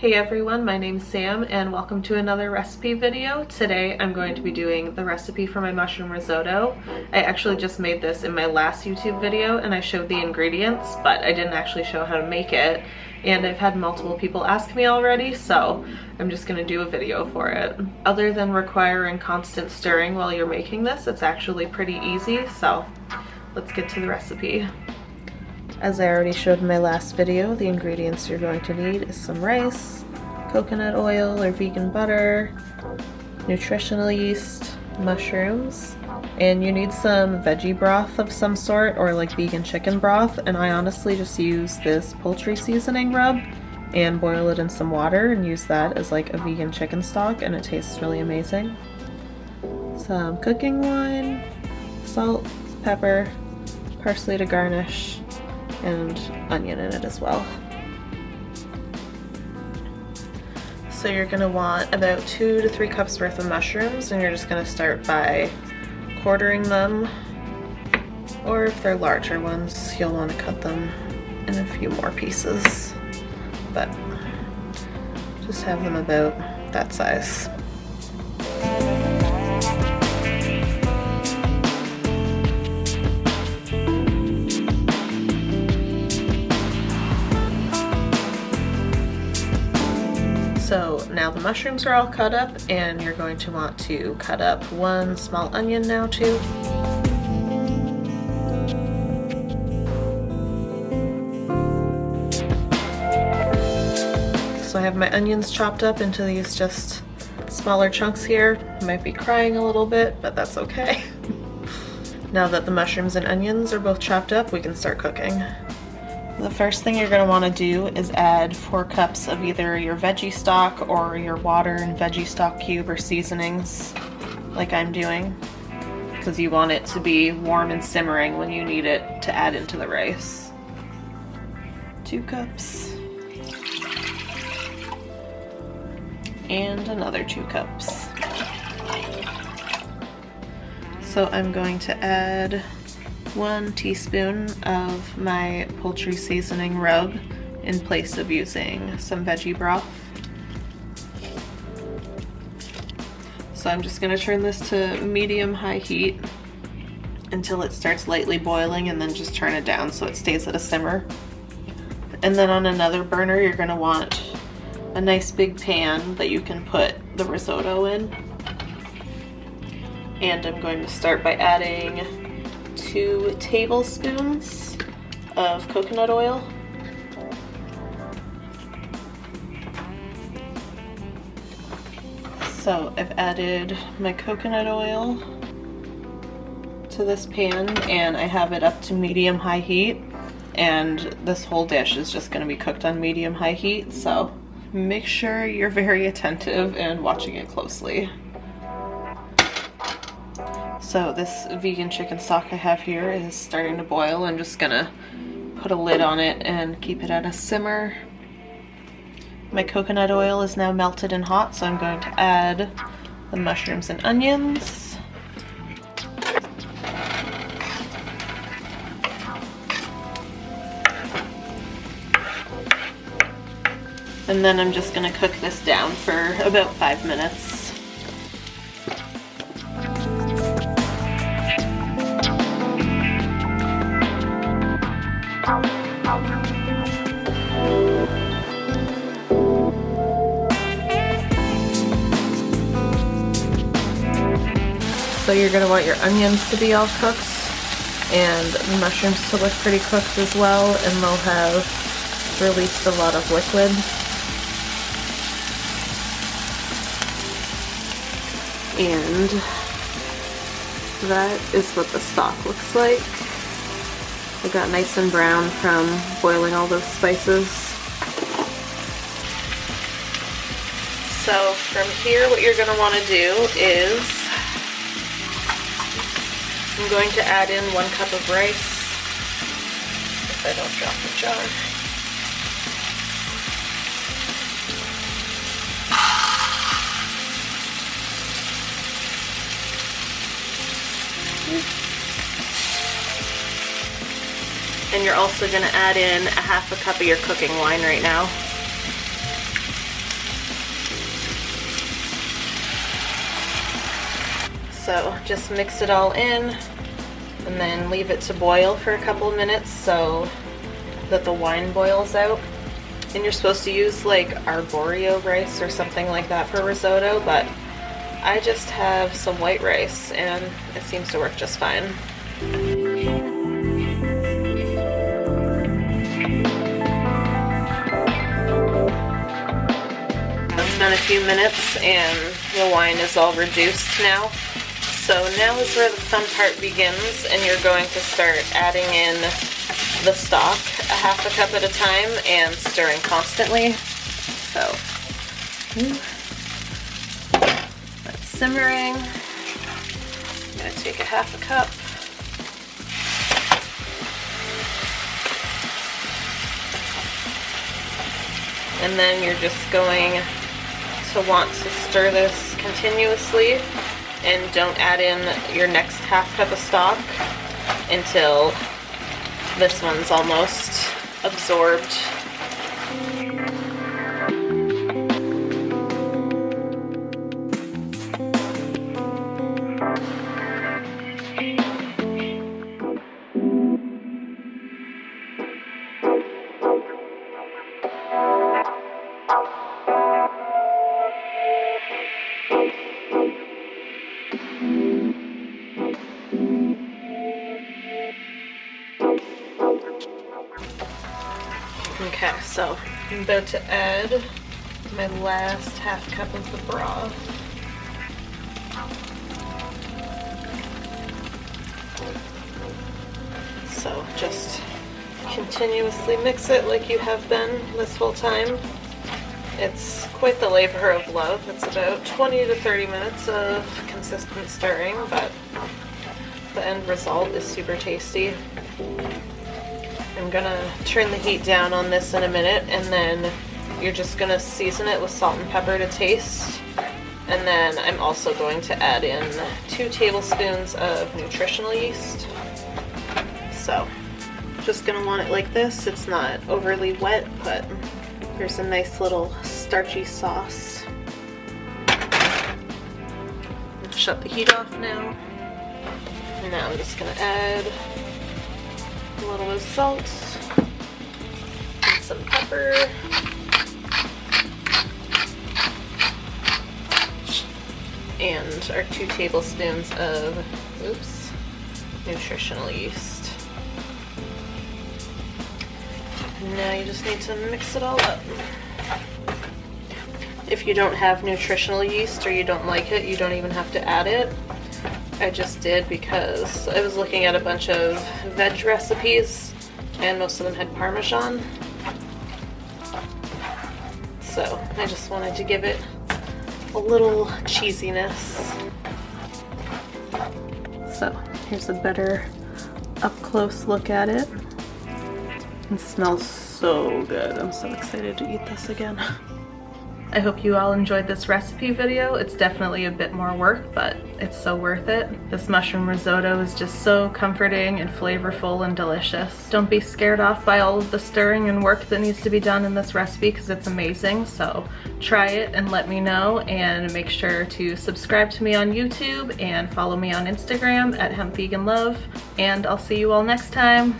Hey everyone, my name's Sam and welcome to another recipe video. Today I'm going to be doing the recipe for my mushroom risotto. I actually just made this in my last YouTube video and I showed the ingredients, but I didn't actually show how to make it. And I've had multiple people ask me already, so I'm just gonna do a video for it. Other than requiring constant stirring while you're making this, it's actually pretty easy, so let's get to the recipe. As I already showed in my last video, the ingredients you're going to need is some rice, coconut oil or vegan butter, nutritional yeast, mushrooms, and you need some veggie broth of some sort or like vegan chicken broth, and I honestly just use this poultry seasoning rub and boil it in some water and use that as like a vegan chicken stock, and it tastes really amazing. Some cooking wine, salt, pepper, parsley to garnish, and onion in it as well. So you're going to want about 2 to 3 cups worth of mushrooms, and you're just going to start by quartering them, or if they're larger ones you'll want to cut them in a few more pieces, but just have them about that size. So now the mushrooms are all cut up, and you're going to want to cut up 1 small onion now too. So I have my onions chopped up into these just smaller chunks here. I might be crying a little bit, but that's okay. Now that the mushrooms and onions are both chopped up, we can start cooking. The first thing you're going to want to do is add 4 cups of either your veggie stock or your water and veggie stock cube or seasonings, like I'm doing, because you want it to be warm and simmering when you need it to add into the rice. 2 cups. And another 2 cups. So I'm going to add 1 teaspoon of my poultry seasoning rub in place of using some veggie broth. So I'm just going to turn this to medium-high heat until it starts lightly boiling, and then just turn it down so it stays at a simmer. And then on another burner you're going to want a nice big pan that you can put the risotto in. And I'm going to start by adding 2 tablespoons of coconut oil. So I've added my coconut oil to this pan, and I have it up to medium-high heat, and this whole dish is just going to be cooked on medium-high heat, so make sure you're very attentive and watching it closely. So this vegan chicken stock I have here is starting to boil. I'm just gonna put a lid on it and keep it at a simmer. My coconut oil is now melted and hot, so I'm going to add the mushrooms and onions. And then I'm just gonna cook this down for about 5 minutes. So you're going to want your onions to be all cooked and the mushrooms to look pretty cooked as well, and they'll have released a lot of liquid. And that is what the stock looks like. It got nice and brown from boiling all those spices. So from here, what you're going to want to do is I'm going to add in 1 cup of rice, if I don't drop the jar. And you're also going to add in a half a cup of your cooking wine right now. So just mix it all in and then leave it to boil for a couple of minutes so that the wine boils out. And you're supposed to use like arborio rice or something like that for risotto, but I just have some white rice and it seems to work just fine. It's been a few minutes and the wine is all reduced now. So now is where the fun part begins, and you're going to start adding in the stock a half a cup at a time and stirring constantly. So that's simmering. I'm going to take a half a cup. And then you're just going to want to stir this continuously, and don't add in your next half cup of stock until this one's almost absorbed. Okay, so I'm about to add my last half cup of the broth. So just continuously mix it like you have been this whole time. It's quite the labor of love. It's about 20 to 30 minutes of consistent stirring, but the end result is super tasty. I'm gonna turn the heat down on this in a minute, and then you're just gonna season it with salt and pepper to taste. And then I'm also going to add in 2 tablespoons of nutritional yeast. So just gonna want it like this. It's not overly wet, but here's a nice little starchy sauce. Shut the heat off now. And now I'm just gonna add a little bit of salt and some pepper. And our 2 tablespoons of, nutritional yeast. Now you just need to mix it all up. If you don't have nutritional yeast or you don't like it, you don't even have to add it. I just did because I was looking at a bunch of veg recipes and most of them had Parmesan. So I just wanted to give it a little cheesiness. So here's a better up close look at it. It smells so good. I'm so excited to eat this again. I hope you all enjoyed this recipe video. It's definitely a bit more work, but it's so worth it. This mushroom risotto is just so comforting and flavorful and delicious. Don't be scared off by all of the stirring and work that needs to be done in this recipe because it's amazing. So try it and let me know, and make sure to subscribe to me on YouTube and follow me on Instagram at HempVeganLove, and I'll see you all next time.